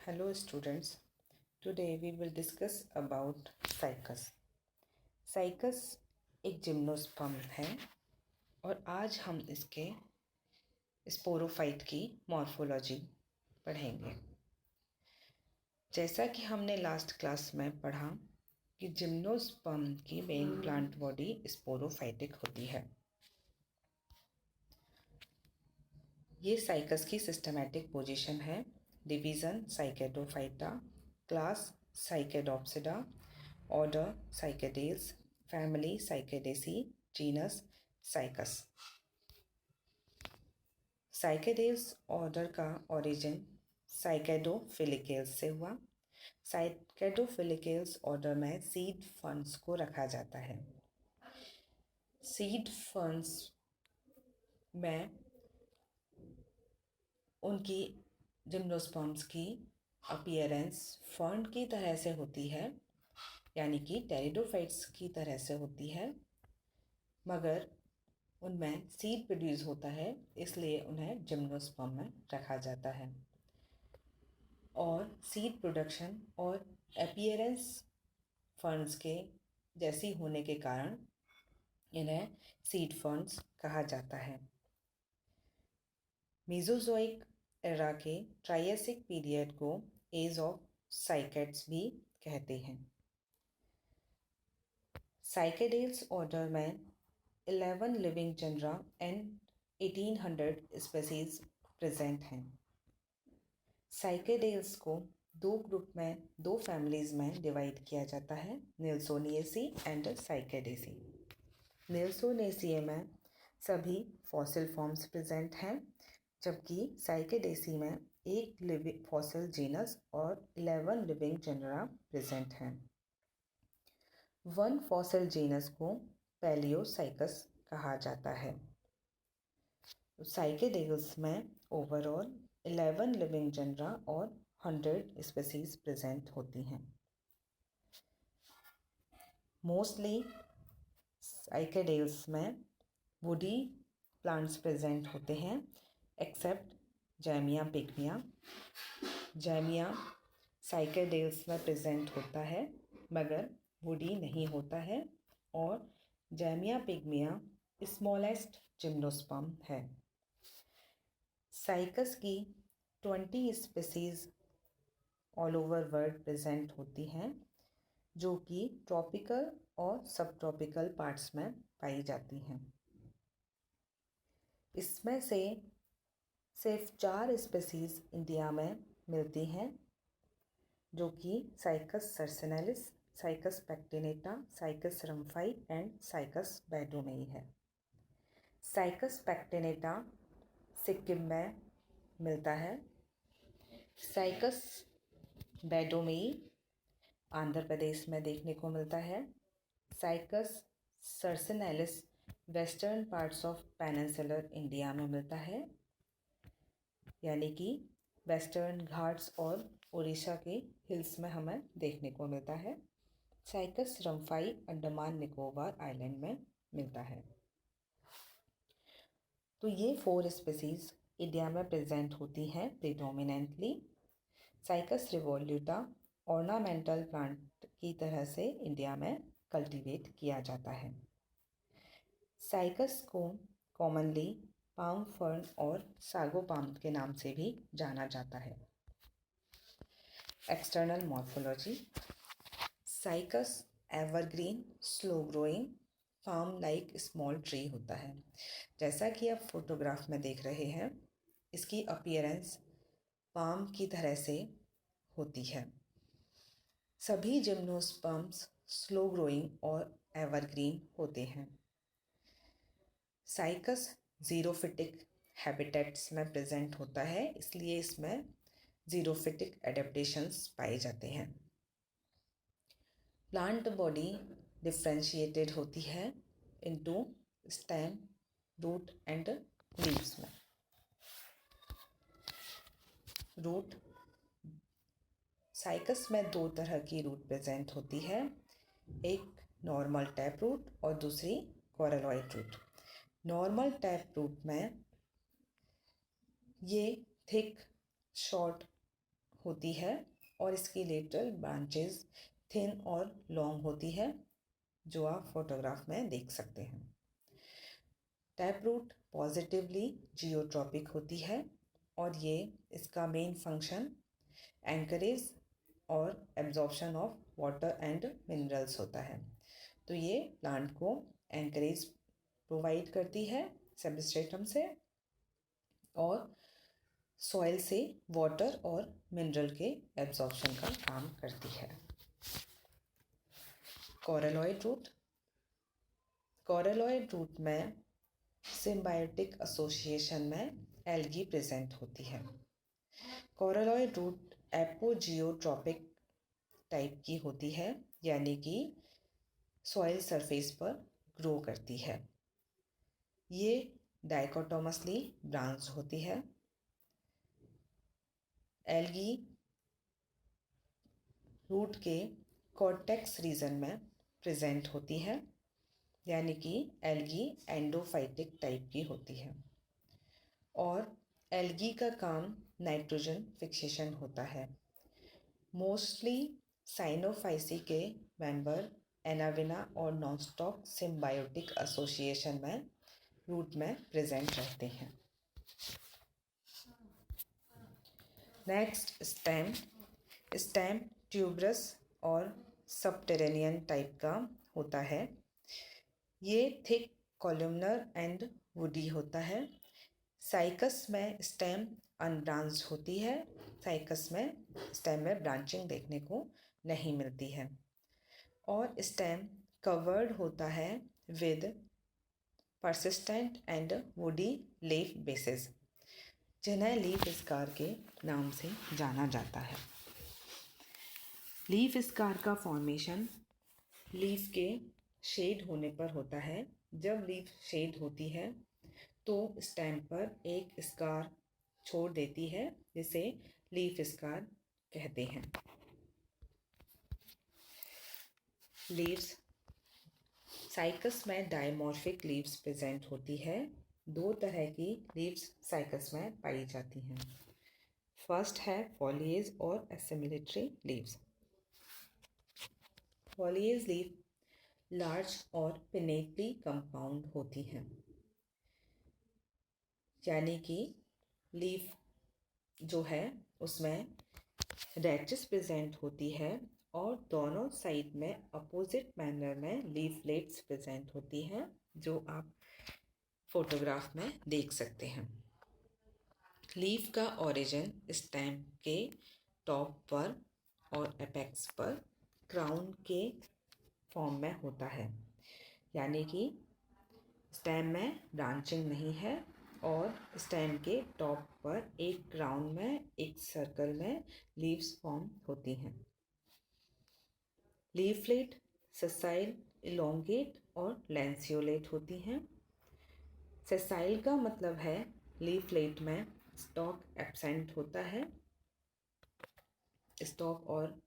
Hello students, today we will discuss about cycas. Cycas एक gymnosperm है और आज हम इसके स्पोरोफाइट की मॉर्फोलॉजी पढ़ेंगे। जैसा कि हमने लास्ट क्लास में पढ़ा कि जिम्नोस्पर्म की मेन प्लांट बॉडी स्पोरोफाइटिक होती है। ये साइकस की सिस्टमैटिक पोजीशन है। Division Cycadophyta, class Cycadopsida, order Cycadales, family Cycadaceae, genus Cycas. Cycadales order का ओरिजिन साइकेडोफिलिकेल्स से हुआ। साइकेडोफिलिकेल्स ऑर्डर में सीड फर्न्स को रखा जाता है। सीड फर्न्स में उनकी जिम्नोस्पर्म्स की अपीयरेंस फर्न की तरह से होती है, यानी कि टेरिडोफाइट्स की तरह से होती है, मगर उनमें सीड प्रोड्यूस होता है, इसलिए उन्हें जिम्नोस्पर्म में रखा जाता है। और सीड प्रोडक्शन और अपीयरेंस फर्न्स के जैसी होने के कारण इन्हें सीड फर्न्स कहा जाता है। मेसोजोइक एरा के ट्रायसिक पीरियड को एज ऑफ साइकेड्स भी कहते हैं। साइकेडेल्स ऑर्डर में 11 living genre and 1800 species present हैं। साइकेडेल्स को दो फैमिलीज में डिवाइड किया जाता है, निल्सोनिएसी एंड साइकेडेसी। निल्सोनेसी में सभी फॉसिल फॉर्म्स प्रेजेंट हैं, जबकि साइकेडेसी में एक लिविंग फॉसिल जीनस और 11 लिविंग जनरा प्रेजेंट हैं। वन फॉसिल जीनस को पैलियोसाइकस कहा जाता है। साइकेडेल्स में ओवरऑल 11 लिविंग जनरा और 100 स्पीसीज प्रेजेंट होती हैं। मोस्टली साइकेडेल्स में वुडी प्लांट्स प्रेजेंट होते हैं, एक्सेप्ट जैमिया पिग्मिया। जैमिया साइकेडेल्स में प्रेजेंट होता है मगर वुडी नहीं होता है, और जैमिया पिग्मिया स्मॉलेस्ट जिम्नोस्पर्म है। साइकस की 20 species all over world present होती हैं, जो कि ट्रॉपिकल और सब ट्रॉपिकल पार्ट्स में पाई जाती हैं। इसमें से सिर्फ 4 स्पीसीज इंडिया में मिलती हैं, जो कि Cycas circinalis, Cycas pectinata, Cycas rumphii and Cycas beddomei है। साइकस पैक्टिनेटा सिक्किम में मिलता है। साइकस बैडोमेई आंध्र प्रदेश में देखने को मिलता है। Cycas circinalis western parts of peninsular India में मिलता है, यानी कि वेस्टर्न घाट्स और उड़ीसा के हिल्स में हमें देखने को मिलता है। साइकस रम्फाई अंडमान निकोबार आइलैंड में मिलता है। तो ये 4 स्पीसीज इंडिया में प्रेजेंट होती हैं predominantly. Cycas revoluta ornamental plant की तरह से इंडिया में कल्टीवेट किया जाता है। साइकस को कॉमनली पाम फर्न और सागो पाम के नाम से भी जाना जाता है। External morphology. Cycas evergreen slow growing form like small tree होता है। जैसा कि आप फोटोग्राफ में देख रहे हैं, इसकी अपीयरेंस पाम की तरह से होती है। सभी जिम्नोस्पर्म्स स्लो ग्रोइंग और एवरग्रीन होते हैं। साइकस ज़ीरोफिटिक हैबिटेट्स में प्रेजेंट होता है, इसलिए इसमें ज़ीरोफिटिक एडेप्टेशंस पाए जाते हैं। प्लांट बॉडी डिफ्रेंशिएटेड होती है into stem, root and leaves में। रूट साइकस में 2 तरह की रूट प्रेजेंट होती है, एक नॉर्मल टैप रूट और दूसरी कोरलॉइड रूट। नॉर्मल टैप रूट में ये थिक शॉर्ट होती है और इसकी लेटरल ब्रांचेस थिन और लॉन्ग होती है, जो आप फोटोग्राफ में देख सकते हैं। टैप रूट पॉजिटिवली जियोट्रॉपिक होती है और ये इसका मेन फंक्शन एंकरेज और absorption of water and minerals होता है। तो ये प्लांट को एंकरेज प्रोवाइड करती है सबस्ट्रेटम से और सॉइल से वाटर और मिनरल के एब्जॉर्प्शन का काम करती है। कोरेलॉइड रूट, कोरेलॉइड रूट में सिम्बायोटिक एसोसिएशन में एल्गी प्रेजेंट होती है। कोरेलॉइड रूट एपोजियोट्रॉपिक टाइप की होती है, यानी कि सॉइल सरफेस पर ग्रो करती है। ये डाइकोटोमसली ब्रांच होती है। एल्गी रूट के कॉर्टेक्स रीजन में प्रेजेंट होती है, यानी कि एल्गी एंडोफाइटिक टाइप की होती है और एल्गी का काम नाइट्रोजन फिक्सेशन होता है। मोस्टली साइनोफाइसी के मेंबर एनाविना और नॉनस्टॉप सिम्बायोटिक एसोसिएशन में रूट में प्रेजेंट रहते हैं। नेक्स्ट स्टेम, स्टेम ट्यूबरस और सबटेरेनियन टाइप का होता है। ये थिक कॉलमनर एंड वुडी होता है। साइकस में स्टेम अनब्रांच्ड होती है। साइकस में स्टेम में ब्रांचिंग देखने को नहीं मिलती है और स्टेम कवर्ड होता है with persistent and woody leaf bases, जिन्हें लीफ स्कार के नाम से जाना जाता है। लीफ स्कार का फॉर्मेशन लीफ के शेड होने पर होता है। जब लीफ शेड होती है तो स्टेम पर एक स्कार छोड़ देती है, जिसे लीफ स्कार कहते हैं। लीव्स, साइकस में डायमॉर्फिक लीव्स प्रेजेंट होती है। दो तरह की लीव्स साइकस में पाई जाती हैं। फर्स्ट है फॉलिएज और assimilatory leaves. Foliage leaf large और पिनेटली कंपाउंड होती हैं, यानी कि लीफ जो है उसमें रैचेस प्रेजेंट होती है और दोनों साइड में अपोजिट मैनर में लीफलेट्स प्रेजेंट होती हैं, जो आप फोटोग्राफ में देख सकते हैं। लीफ का ओरिजिन स्टेम के टॉप पर और एपेक्स पर क्राउन के फॉर्म में होता है, यानी कि स्टेम में ब्रांचिंग नहीं है और स्टेम के टॉप पर एक क्राउन में एक सर्कल में लीव्स फॉर्म होती हैं। लीफलेट सेसाइल, इलोंगेट और लैंसियोलेट होती हैं। सेसाइल का मतलब है लीफलेट में स्टॉक एब्सेंट होता है। स्टॉक और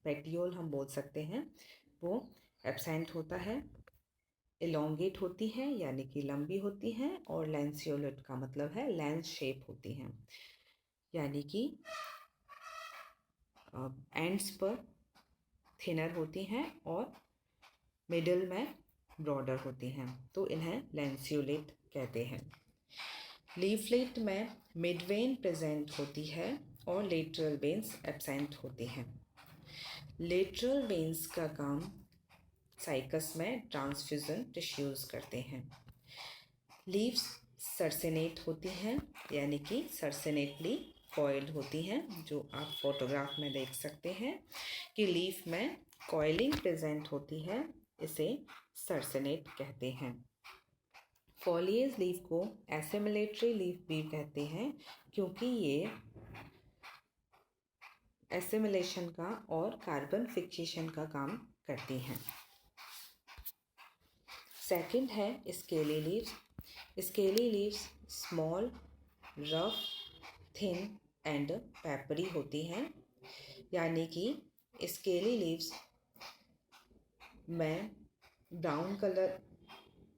पेटियोल हम बोल सकते हैं, वो एब्सेंट होता है। इलोंगेट होती हैं, यानी कि लंबी होती हैं, और लैंसियोलेट का मतलब है लेंस शेप होती हैं, यानी कि एंड्स पर थिनर होती हैं और मिडिल में ब्रॉडर होती हैं, तो इन्हें लैंसियोलेट कहते हैं। लीफलेट में मिड वेन प्रेजेंट होती है और लेटरल वेन्स एब्सेंट होती हैं। लेटरल वेन्स का काम साइकस में ट्रांसफ्यूजन टिश्यूज करते हैं। लीव्स सर्सिनेट होती हैं, यानी कि सर्सिनेटली कॉइल्ड होती हैं, जो आप फोटोग्राफ में देख सकते हैं कि लीफ में कॉइलिंग प्रेजेंट होती है, इसे सर्सिनेट कहते हैं। फॉलिएज लीफ को एसिमिलेटरी लीफ भी कहते हैं, क्योंकि ये एसिमिलेशन का और कार्बन फिक्सेशन का काम करती हैं। सेकंड है scaly leaves. Scaly leaves small, rough, thin and peppery होती हैं, यानी कि स्केली लीव्स में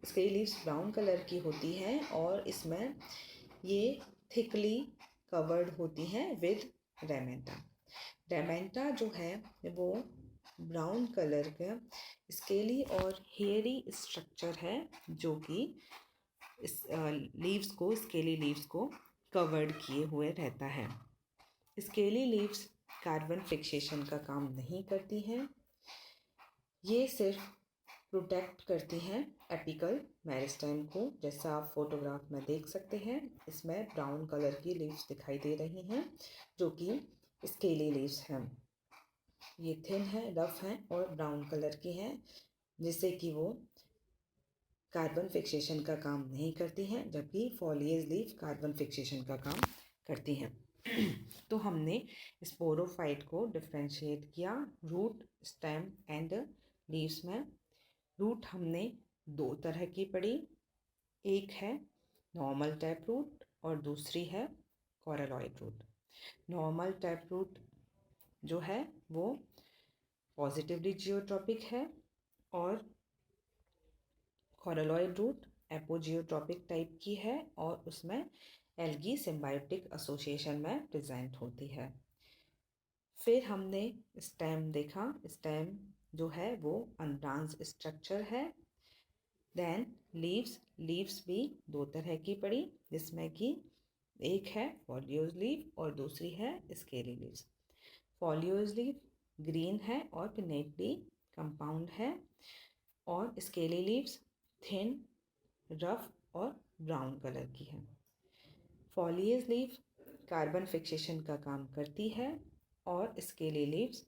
स्केली लीव्स ब्राउन कलर की होती हैं और इसमें ये थिकली कवर्ड होती हैं विद रेमेंटा। रेमेंटा जो है वो ब्राउन कलर का स्केली और हेयरी स्ट्रक्चर है जो कि इस लीव्स को, स्केली लीव्स को कवर्ड किए हुए रहता है। स्केली लीव्स कार्बन फिक्सेशन का काम नहीं करती हैं, ये सिर्फ प्रोटेक्ट करती हैं एपिकल मेरिस्टेम को। जैसा आप फोटोग्राफ में देख सकते हैं, इसमें ब्राउन कलर की लीव्स दिखाई दे रही हैं जो कि स्केली लीव्स हैं। ये थिन है, रफ हैं और ब्राउन कलर की हैं, जिससे कि वो कार्बन फिक्सेशन का काम नहीं करती हैं, जबकि फॉलिएज लीफ कार्बन फिक्सेशन का काम करती हैं। तो हमने स्पोरोफाइट को डिफ्रेंशिएट किया रूट, स्टेम एंड लीव्स में। रूट हमने दो तरह की पढ़ी, एक है नॉर्मल टैप रूट और दूसरी है कोरलॉइड रूट। नॉर्मल टैप रूट जो है वो पॉजिटिवली जियोट्रॉपिक है और कोरलॉइड रूट एपोजियोट्रॉपिक टाइप की है और उसमें एल्गी सिम्बायोटिक एसोसिएशन में प्रेजेंट होती है। फिर हमने स्टेम देखा, स्टेम जो है वो अनब्रांच स्ट्रक्चर है। देन लीव्स भी दो तरह की पड़ी, जिसमें कि एक है फॉलियोज लीफ और दूसरी है स्केली लीव्स। फॉलियोज लीफ ग्रीन है और पिनेटली कंपाउंड है और स्केली लीव्स थिन, रफ और ब्राउन कलर की है। फॉलिएज लीफ कार्बन फिक्सेशन का काम करती है और स्केली लीव्स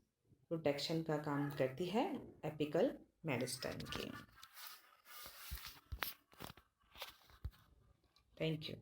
प्रोटेक्शन का काम करती है एपिकल मेरिस्टेम के। Thank you.